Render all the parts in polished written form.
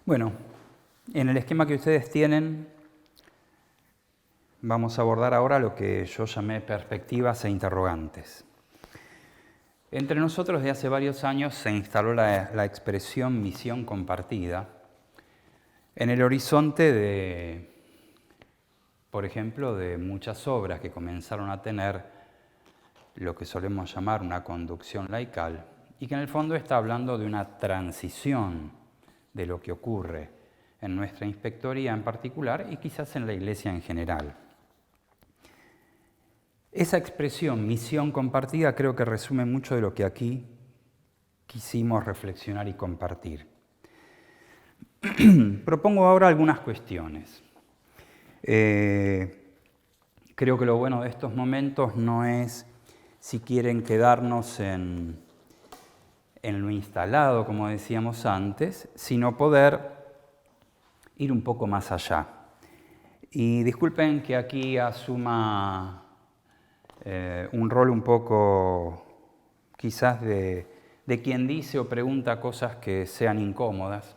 Bueno, en el esquema que ustedes tienen, vamos a abordar ahora lo que yo llamé perspectivas e interrogantes. Entre nosotros, de hace varios años, se instaló la expresión misión compartida en el horizonte de, por ejemplo, de muchas obras que comenzaron a tener lo que solemos llamar una conducción laical y que en el fondo está hablando de una transición de lo que ocurre en nuestra inspectoría en particular y quizás en la Iglesia en general. Esa expresión, misión compartida, creo que resume mucho de lo que aquí quisimos reflexionar y compartir. Propongo ahora algunas cuestiones. Creo que lo bueno de estos momentos no es si quieren quedarnos en lo instalado, como decíamos antes, sino poder ir un poco más allá. Y disculpen que aquí asuma un rol un poco quizás de quien dice o pregunta cosas que sean incómodas,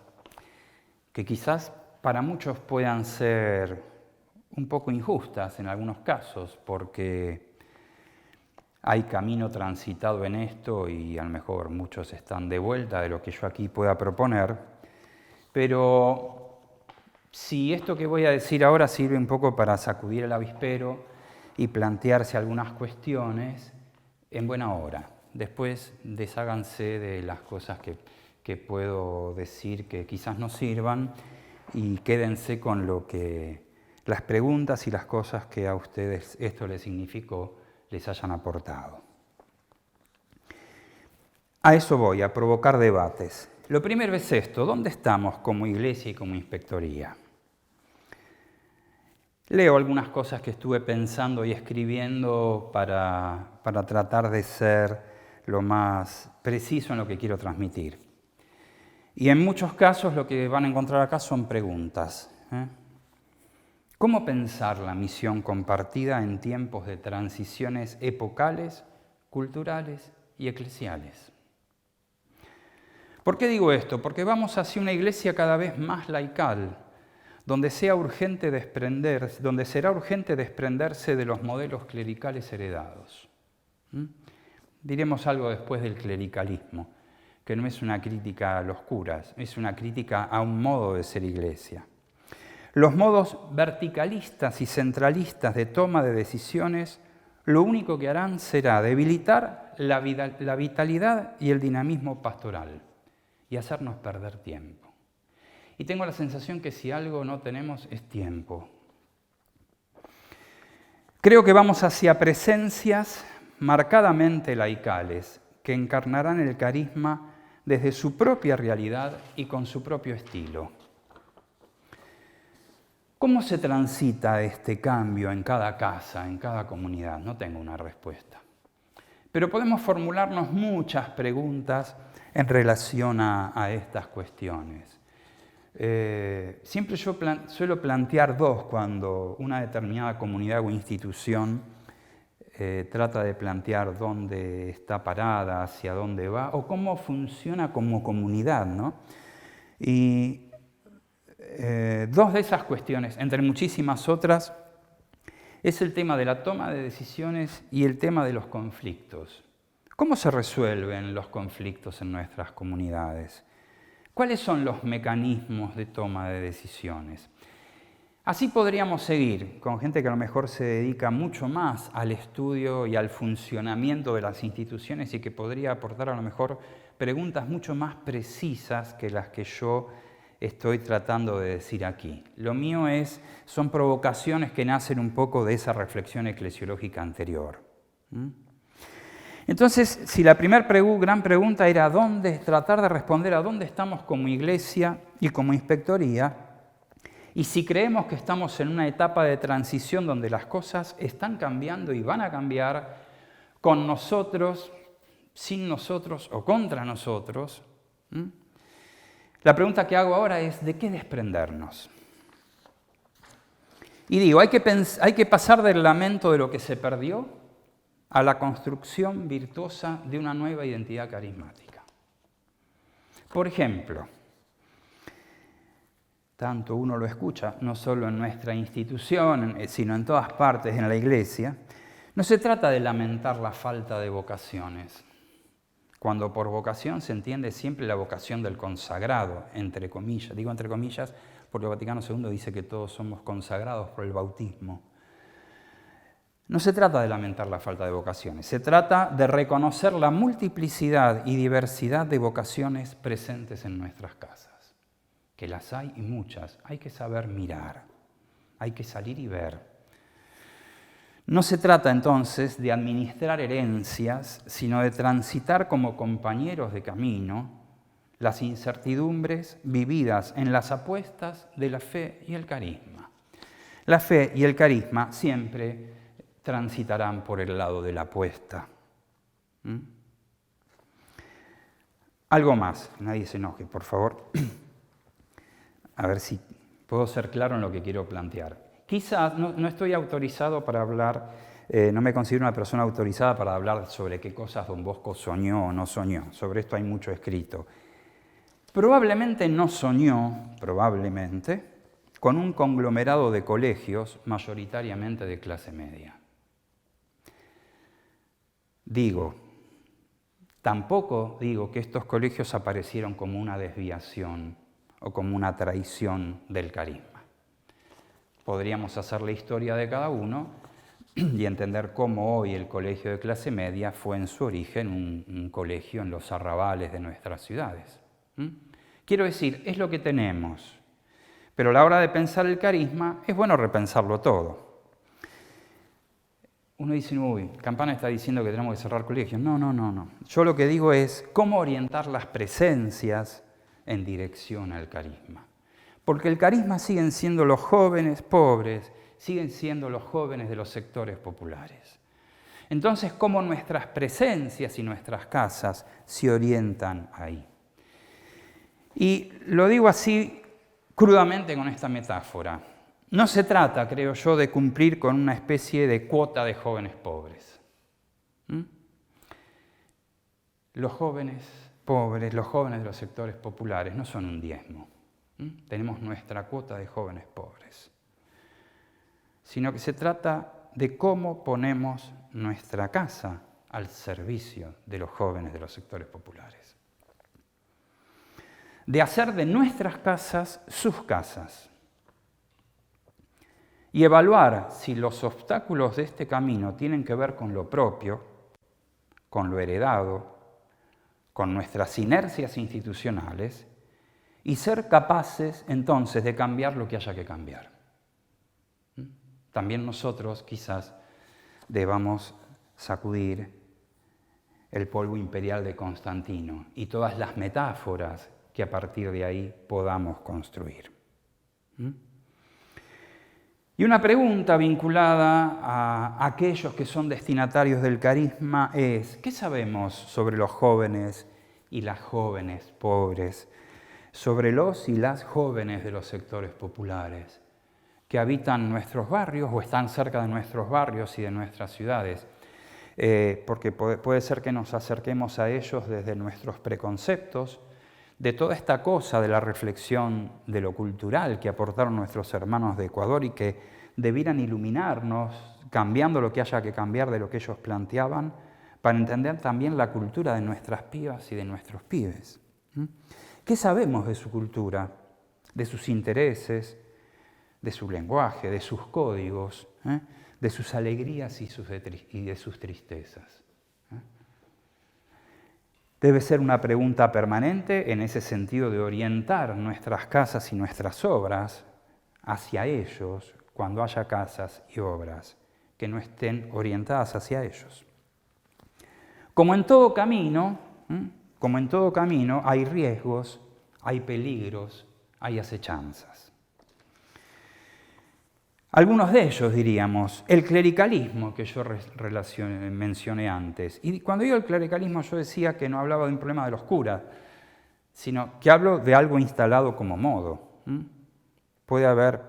que quizás para muchos puedan ser un poco injustas en algunos casos, porque hay camino transitado en esto y a lo mejor muchos están de vuelta de lo que yo aquí pueda proponer, pero si esto que voy a decir ahora sirve un poco para sacudir el avispero y plantearse algunas cuestiones, en buena hora. Después desháganse de las cosas que puedo decir que quizás no sirvan y quédense con las preguntas y las cosas que a ustedes esto les significó, les hayan aportado. A eso voy, a provocar debates. Lo primero es esto: ¿dónde estamos como iglesia y como inspectoría? Leo algunas cosas que estuve pensando y escribiendo para tratar de ser lo más preciso en lo que quiero transmitir. Y en muchos casos lo que van a encontrar acá son preguntas. ¿Cómo pensar la misión compartida en tiempos de transiciones epocales, culturales y eclesiales? ¿Por qué digo esto? Porque vamos hacia una iglesia cada vez más laical, donde será urgente desprenderse de los modelos clericales heredados. Diremos algo después del clericalismo, que no es una crítica a los curas, es una crítica a un modo de ser iglesia. Los modos verticalistas y centralistas de toma de decisiones lo único que harán será debilitar la vitalidad y el dinamismo pastoral y hacernos perder tiempo. Y tengo la sensación que si algo no tenemos es tiempo. Creo que vamos hacia presencias marcadamente laicales que encarnarán el carisma desde su propia realidad y con su propio estilo. ¿Cómo se transita este cambio en cada casa, en cada comunidad? No tengo una respuesta. Pero podemos formularnos muchas preguntas en relación a estas cuestiones. Siempre yo suelo plantear dos cuando una determinada comunidad o institución trata de plantear dónde está parada, hacia dónde va, o cómo funciona como comunidad, ¿no? Y dos de esas cuestiones, entre muchísimas otras, es el tema de la toma de decisiones y el tema de los conflictos. ¿Cómo se resuelven los conflictos en nuestras comunidades? ¿Cuáles son los mecanismos de toma de decisiones? Así podríamos seguir con gente que a lo mejor se dedica mucho más al estudio y al funcionamiento de las instituciones y que podría aportar a lo mejor preguntas mucho más precisas que las que yo estoy tratando de decir aquí. Lo mío son provocaciones que nacen un poco de esa reflexión eclesiológica anterior. Entonces, si la primera gran pregunta era tratar de responder a dónde estamos como iglesia y como inspectoría, y si creemos que estamos en una etapa de transición donde las cosas están cambiando y van a cambiar con nosotros, sin nosotros o contra nosotros, la pregunta que hago ahora es: ¿de qué desprendernos? Y digo, hay que pasar del lamento de lo que se perdió a la construcción virtuosa de una nueva identidad carismática. Por ejemplo, tanto uno lo escucha, no solo en nuestra institución, sino en todas partes en la iglesia, no se trata de lamentar la falta de vocaciones, cuando por vocación se entiende siempre la vocación del consagrado, entre comillas. Digo entre comillas porque el Vaticano II dice que todos somos consagrados por el bautismo. No se trata de lamentar la falta de vocaciones, se trata de reconocer la multiplicidad y diversidad de vocaciones presentes en nuestras casas. Que las hay y muchas, hay que saber mirar, hay que salir y ver. No se trata entonces de administrar herencias, sino de transitar como compañeros de camino las incertidumbres vividas en las apuestas de la fe y el carisma. La fe y el carisma siempre transitarán por el lado de la apuesta. Algo más, nadie se enoje, por favor. A ver si puedo ser claro en lo que quiero plantear. Quizás no estoy autorizado para hablar, no me considero una persona autorizada para hablar sobre qué cosas don Bosco soñó o no soñó. Sobre esto hay mucho escrito. Probablemente no soñó, con un conglomerado de colegios mayoritariamente de clase media. Tampoco digo que estos colegios aparecieron como una desviación o como una traición del carisma. Podríamos hacer la historia de cada uno y entender cómo hoy el colegio de clase media fue en su origen un colegio en los arrabales de nuestras ciudades. Quiero decir, es lo que tenemos, pero a la hora de pensar el carisma es bueno repensarlo todo. Uno dice, uy, Campana está diciendo que tenemos que cerrar colegios. No. Yo lo que digo es cómo orientar las presencias en dirección al carisma. Porque el carisma siguen siendo los jóvenes pobres, siguen siendo los jóvenes de los sectores populares. Entonces, ¿cómo nuestras presencias y nuestras casas se orientan ahí? Y lo digo así crudamente con esta metáfora. No se trata, creo yo, de cumplir con una especie de cuota de jóvenes pobres. Los jóvenes pobres, los jóvenes de los sectores populares no son un diezmo. Tenemos nuestra cuota de jóvenes pobres. Sino que se trata de cómo ponemos nuestra casa al servicio de los jóvenes de los sectores populares. De hacer de nuestras casas sus casas. Y evaluar si los obstáculos de este camino tienen que ver con lo propio, con lo heredado, con nuestras inercias institucionales, y ser capaces entonces de cambiar lo que haya que cambiar. También nosotros quizás debamos sacudir el polvo imperial de Constantino y todas las metáforas que a partir de ahí podamos construir. Y una pregunta vinculada a aquellos que son destinatarios del carisma es, ¿qué sabemos sobre los jóvenes y las jóvenes pobres, sobre los y las jóvenes de los sectores populares que habitan nuestros barrios o están cerca de nuestros barrios y de nuestras ciudades? Porque puede ser que nos acerquemos a ellos desde nuestros preconceptos, de toda esta cosa de la reflexión de lo cultural que aportaron nuestros hermanos de Ecuador y que debieran iluminarnos, cambiando lo que haya que cambiar de lo que ellos planteaban, para entender también la cultura de nuestras pibas y de nuestros pibes. ¿Qué sabemos de su cultura, de sus intereses, de su lenguaje, de sus códigos, de sus alegrías y de sus tristezas? Debe ser una pregunta permanente en ese sentido de orientar nuestras casas y nuestras obras hacia ellos cuando haya casas y obras que no estén orientadas hacia ellos. Como en todo camino, hay riesgos, hay peligros, hay acechanzas. Algunos de ellos, diríamos, el clericalismo que yo mencioné antes. Y cuando digo el clericalismo yo decía que no hablaba de un problema de los curas, sino que hablo de algo instalado como modo. Puede haber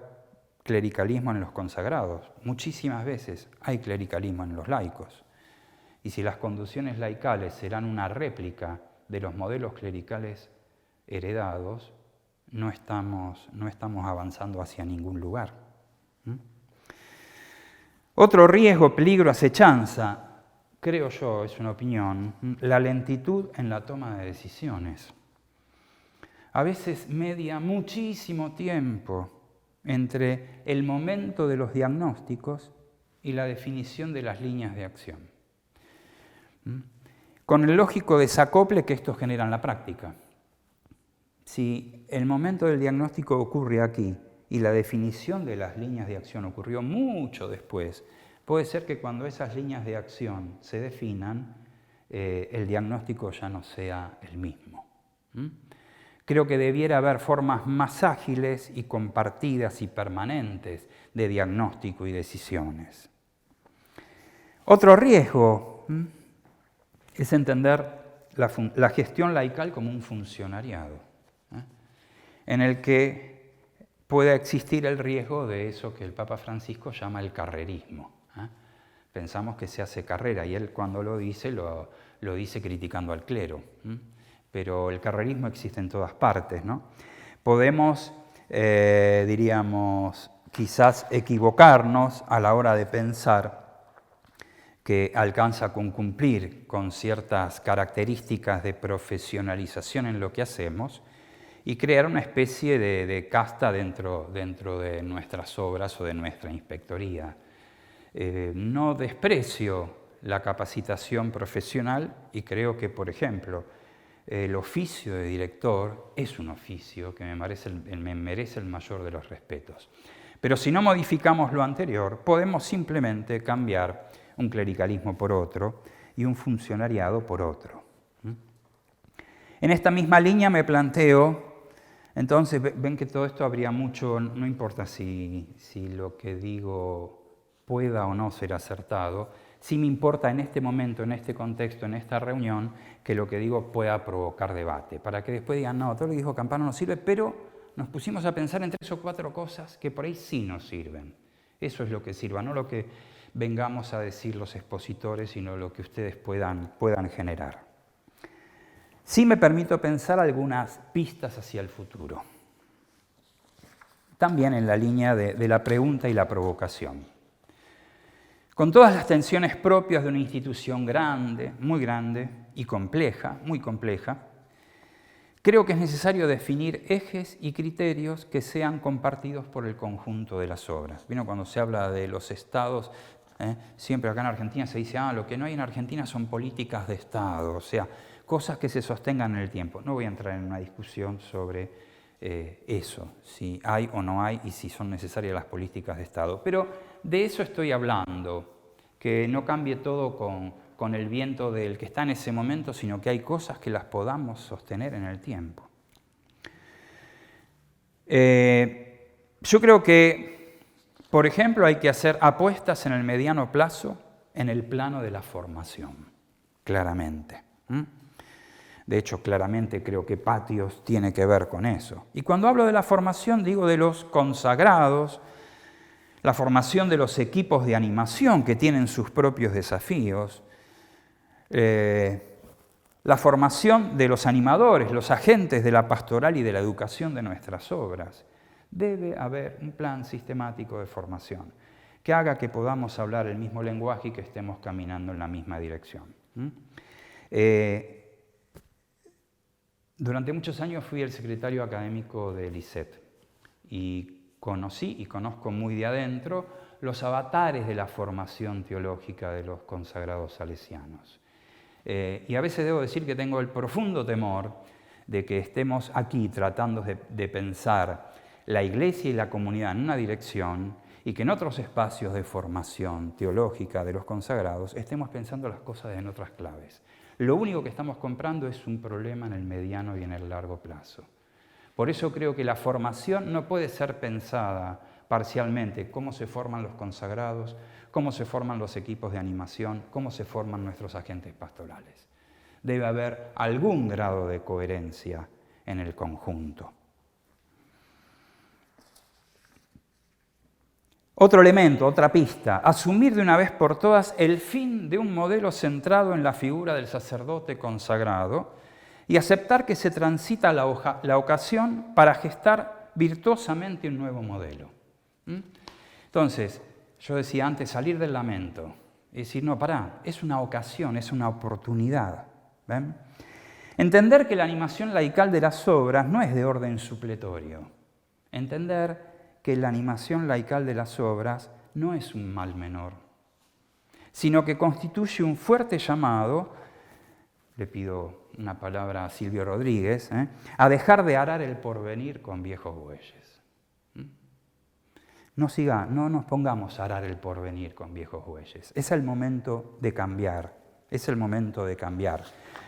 clericalismo en los consagrados. Muchísimas veces hay clericalismo en los laicos. Y si las conducciones laicales serán una réplica de los modelos clericales heredados, no estamos avanzando hacia ningún lugar. Otro riesgo, peligro, acechanza, creo yo, es una opinión, la lentitud en la toma de decisiones. A veces media muchísimo tiempo entre el momento de los diagnósticos y la definición de las líneas de acción. Con el lógico desacople que esto genera en la práctica. Si el momento del diagnóstico ocurre aquí y la definición de las líneas de acción ocurrió mucho después, puede ser que cuando esas líneas de acción se definan, el diagnóstico ya no sea el mismo. Creo que debiera haber formas más ágiles y compartidas y permanentes de diagnóstico y decisiones. Otro riesgo es entender la gestión laical como un funcionariado, en el que pueda existir el riesgo de eso que el Papa Francisco llama el carrerismo. Pensamos que se hace carrera y él cuando lo dice dice criticando al clero. Pero el carrerismo existe en todas partes, ¿no? Podemos, diríamos, quizás equivocarnos a la hora de pensar que alcanza con cumplir con ciertas características de profesionalización en lo que hacemos y crear una especie de casta dentro de nuestras obras o de nuestra inspectoría. No desprecio la capacitación profesional y creo que, por ejemplo, el oficio de director es un oficio que me merece el mayor de los respetos. Pero si no modificamos lo anterior, podemos simplemente cambiar un clericalismo por otro y un funcionariado por otro. En esta misma línea me planteo, entonces ven que todo esto habría mucho, no importa si lo que digo pueda o no ser acertado, sí me importa en este momento, en este contexto, en esta reunión, que lo que digo pueda provocar debate, para que después digan, no, todo lo que dijo Campano no sirve, pero nos pusimos a pensar en 3 o 4 cosas que por ahí sí nos sirven. Eso es lo que sirva, no lo que vengamos a decir los expositores, sino lo que ustedes puedan generar. Sí me permito pensar algunas pistas hacia el futuro, también en la línea de la pregunta y la provocación. Con todas las tensiones propias de una institución grande y compleja, muy compleja, creo que es necesario definir ejes y criterios que sean compartidos por el conjunto de las obras. ¿Vieron? Cuando se habla de los estados, siempre acá en Argentina se dice, lo que no hay en Argentina son políticas de Estado, o sea, cosas que se sostengan en el tiempo. No voy a entrar en una discusión sobre eso, si hay o no hay y si son necesarias las políticas de Estado. Pero de eso estoy hablando, que no cambie todo con el viento del que está en ese momento, sino que hay cosas que las podamos sostener en el tiempo. Yo creo que, por ejemplo, hay que hacer apuestas en el mediano plazo en el plano de la formación, claramente. De hecho, claramente creo que Patios tiene que ver con eso. Y cuando hablo de la formación, digo de los consagrados, la formación de los equipos de animación que tienen sus propios desafíos, la formación de los animadores, los agentes de la pastoral y de la educación de nuestras obras. Debe haber un plan sistemático de formación que haga que podamos hablar el mismo lenguaje y que estemos caminando en la misma dirección. Durante muchos años fui el secretario académico de LICET y conocí y conozco muy de adentro los avatares de la formación teológica de los consagrados salesianos. Y a veces debo decir que tengo el profundo temor de que estemos aquí tratando de pensar la Iglesia y la comunidad en una dirección y que en otros espacios de formación teológica de los consagrados estemos pensando las cosas en otras claves. Lo único que estamos comprando es un problema en el mediano y en el largo plazo. Por eso creo que la formación no puede ser pensada parcialmente, cómo se forman los consagrados, cómo se forman los equipos de animación, cómo se forman nuestros agentes pastorales. Debe haber algún grado de coherencia en el conjunto. Otro elemento, otra pista, asumir de una vez por todas el fin de un modelo centrado en la figura del sacerdote consagrado y aceptar que se transita la ocasión para gestar virtuosamente un nuevo modelo. Entonces, yo decía antes, salir del lamento y decir, no, pará, es una ocasión, es una oportunidad. ¿Ven? Entender que la animación laical de las obras no es de orden supletorio. Entender que la animación laical de las obras no es un mal menor, sino que constituye un fuerte llamado, le pido una palabra a Silvio Rodríguez, a dejar de arar el porvenir con viejos bueyes. No nos pongamos a arar el porvenir con viejos bueyes. Es el momento de cambiar, es el momento de cambiar.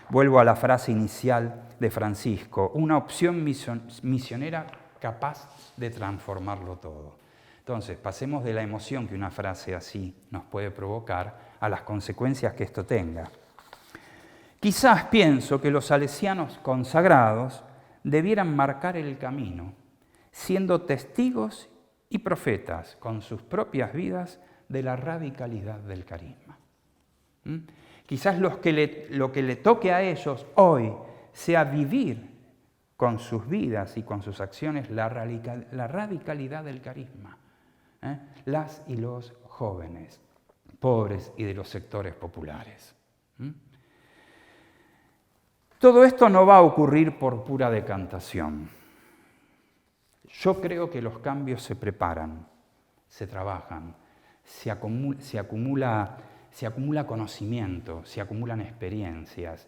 Vuelvo a la frase inicial de Francisco, una opción misionera capaz de transformarlo todo. Entonces, pasemos de la emoción que una frase así nos puede provocar a las consecuencias que esto tenga. Quizás pienso que los salesianos consagrados debieran marcar el camino, siendo testigos y profetas con sus propias vidas de la radicalidad del carisma. Quizás lo que le toque a ellos hoy sea vivir con sus vidas y con sus acciones la radicalidad del carisma. Las y los jóvenes, pobres y de los sectores populares. Todo esto no va a ocurrir por pura decantación. Yo creo que los cambios se preparan, se trabajan, se acumula conocimiento, se acumulan experiencias,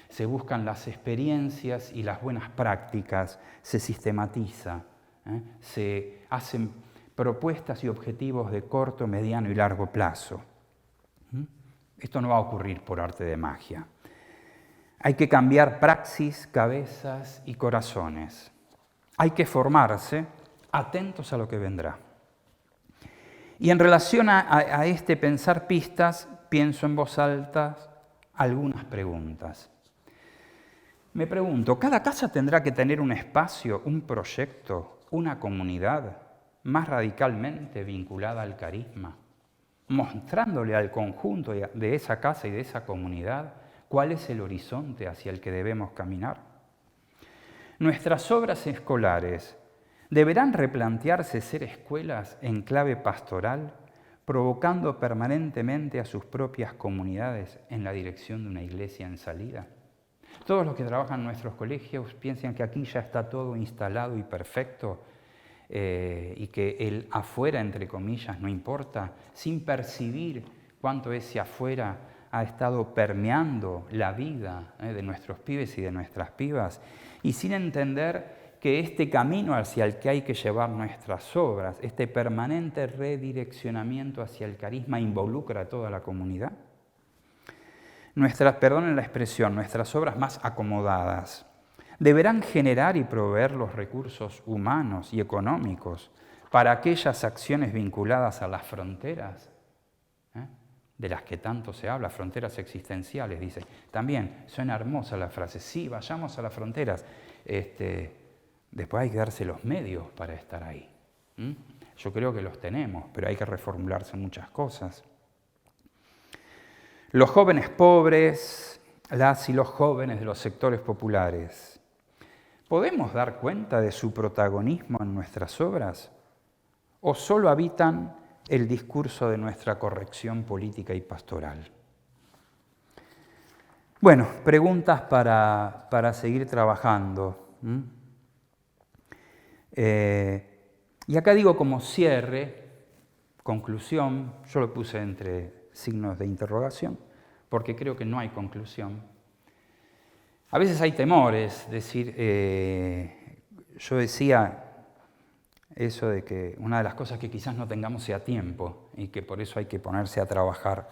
se buscan las experiencias y las buenas prácticas, se sistematiza, se hacen propuestas y objetivos de corto, mediano y largo plazo. Esto no va a ocurrir por arte de magia. Hay que cambiar praxis, cabezas y corazones. Hay que formarse atentos a lo que vendrá. Y en relación a este pensar pistas, pienso en voz alta algunas preguntas. Me pregunto, ¿cada casa tendrá que tener un espacio, un proyecto, una comunidad más radicalmente vinculada al carisma, mostrándole al conjunto de esa casa y de esa comunidad cuál es el horizonte hacia el que debemos caminar? Nuestras obras escolares deberán replantearse ser escuelas en clave pastoral, provocando permanentemente a sus propias comunidades en la dirección de una iglesia en salida. Todos los que trabajan en nuestros colegios piensan que aquí ya está todo instalado y perfecto y que el afuera, entre comillas, no importa, sin percibir cuánto ese afuera ha estado permeando la vida de nuestros pibes y de nuestras pibas, y sin entender que este camino hacia el que hay que llevar nuestras obras, este permanente redireccionamiento hacia el carisma, involucra a toda la comunidad. Perdonen la expresión, nuestras obras más acomodadas deberán generar y proveer los recursos humanos y económicos para aquellas acciones vinculadas a las fronteras, de las que tanto se habla, fronteras existenciales, dice. También suena hermosa la frase, sí, vayamos a las fronteras. Después hay que darse los medios para estar ahí. Yo creo que los tenemos, pero hay que reformularse muchas cosas. Los jóvenes pobres, las y los jóvenes de los sectores populares, ¿podemos dar cuenta de su protagonismo en nuestras obras? ¿O solo habitan el discurso de nuestra corrección política y pastoral? Bueno, preguntas para seguir trabajando. Y acá digo como cierre, conclusión, yo lo puse entre signos de interrogación, porque creo que no hay conclusión. A veces hay temores, yo decía eso de que una de las cosas que quizás no tengamos sea tiempo y que por eso hay que ponerse a trabajar.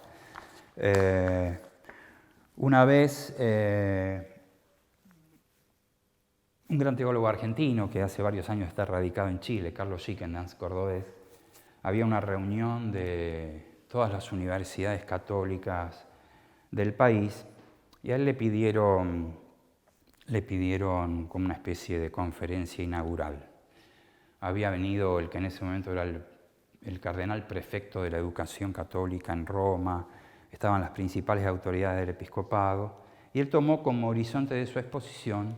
Una vez, un gran teólogo argentino que hace varios años está radicado en Chile, Carlos Schickendans, cordobés, había una reunión de todas las universidades católicas del país y a él le pidieron como una especie de conferencia inaugural. Había venido el que en ese momento era el cardenal prefecto de la educación católica en Roma, estaban las principales autoridades del episcopado Y él tomó como horizonte de su exposición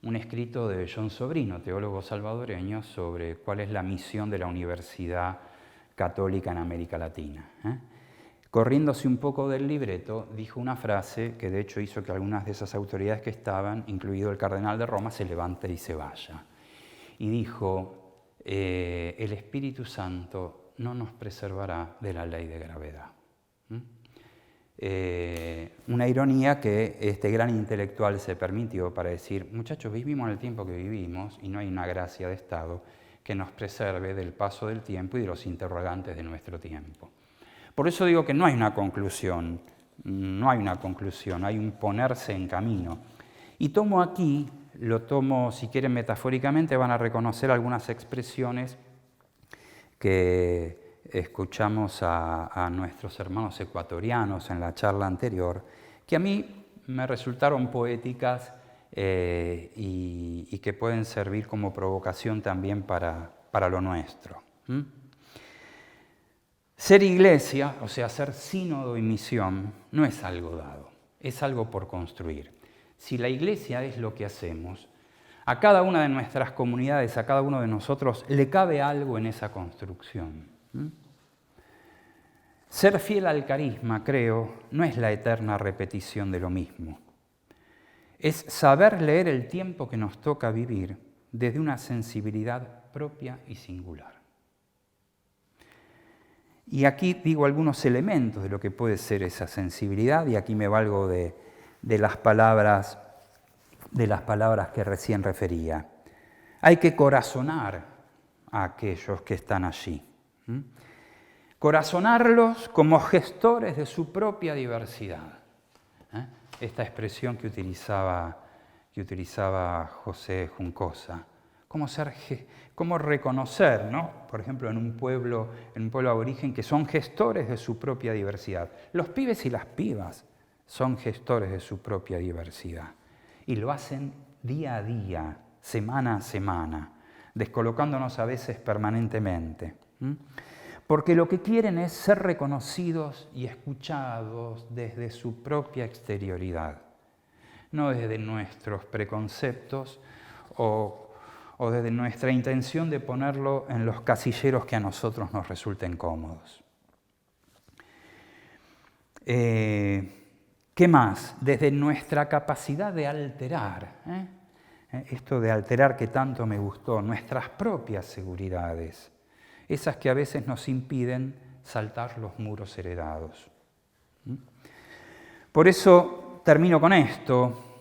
un escrito de John Sobrino, teólogo salvadoreño, sobre cuál es la misión de la Universidad Católica en América Latina. Corriéndose un poco del libreto, dijo una frase que de hecho hizo que algunas de esas autoridades que estaban, incluido el cardenal de Roma, se levante y se vaya. Y dijo, el Espíritu Santo no nos preservará de la ley de gravedad. Una ironía que este gran intelectual se permitió para decir, muchachos, vivimos en el tiempo que vivimos y no hay una gracia de Estado que nos preserve del paso del tiempo y de los interrogantes de nuestro tiempo. Por eso digo que no hay una conclusión, hay un ponerse en camino. Y tomo aquí, lo tomo, si quieren metafóricamente, van a reconocer algunas expresiones que escuchamos a nuestros hermanos ecuatorianos en la charla anterior, que a mí me resultaron poéticas y que pueden servir como provocación también para lo nuestro. Ser iglesia, o sea, ser sínodo y misión, no es algo dado, es algo por construir. Si la iglesia es lo que hacemos, a cada una de nuestras comunidades, a cada uno de nosotros, le cabe algo en esa construcción. Ser fiel al carisma, creo, no es la eterna repetición de lo mismo. Es saber leer el tiempo que nos toca vivir desde una sensibilidad propia y singular. Y aquí digo algunos elementos de lo que puede ser esa sensibilidad, y aquí me valgo de las palabras que recién refería. Hay que corazonar a aquellos que están allí. Corazonarlos como gestores de su propia diversidad. Esta expresión que utilizaba José Juncosa. Cómo reconocer, ¿no? Por ejemplo, en un pueblo aborigen, que son gestores de su propia diversidad. Los pibes y las pibas son gestores de su propia diversidad. Y lo hacen día a día, semana a semana, descolocándonos a veces permanentemente. Porque lo que quieren es ser reconocidos y escuchados desde su propia exterioridad, no desde nuestros preconceptos o desde nuestra intención de ponerlo en los casilleros que a nosotros nos resulten cómodos. ¿Qué más? Desde nuestra capacidad de alterar, esto de alterar que tanto me gustó, nuestras propias seguridades, esas que a veces nos impiden saltar los muros heredados. Por eso termino con esto,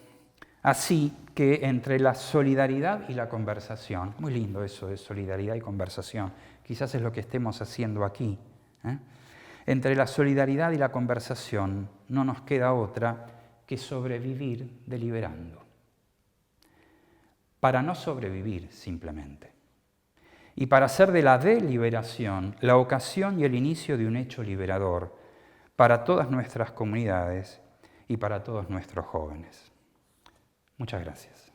así que entre la solidaridad y la conversación, muy lindo eso de solidaridad y conversación, quizás es lo que estemos haciendo aquí, entre la solidaridad y la conversación no nos queda otra que sobrevivir deliberando, para no sobrevivir simplemente. Y para hacer de la deliberación la ocasión y el inicio de un hecho liberador para todas nuestras comunidades y para todos nuestros jóvenes. Muchas gracias.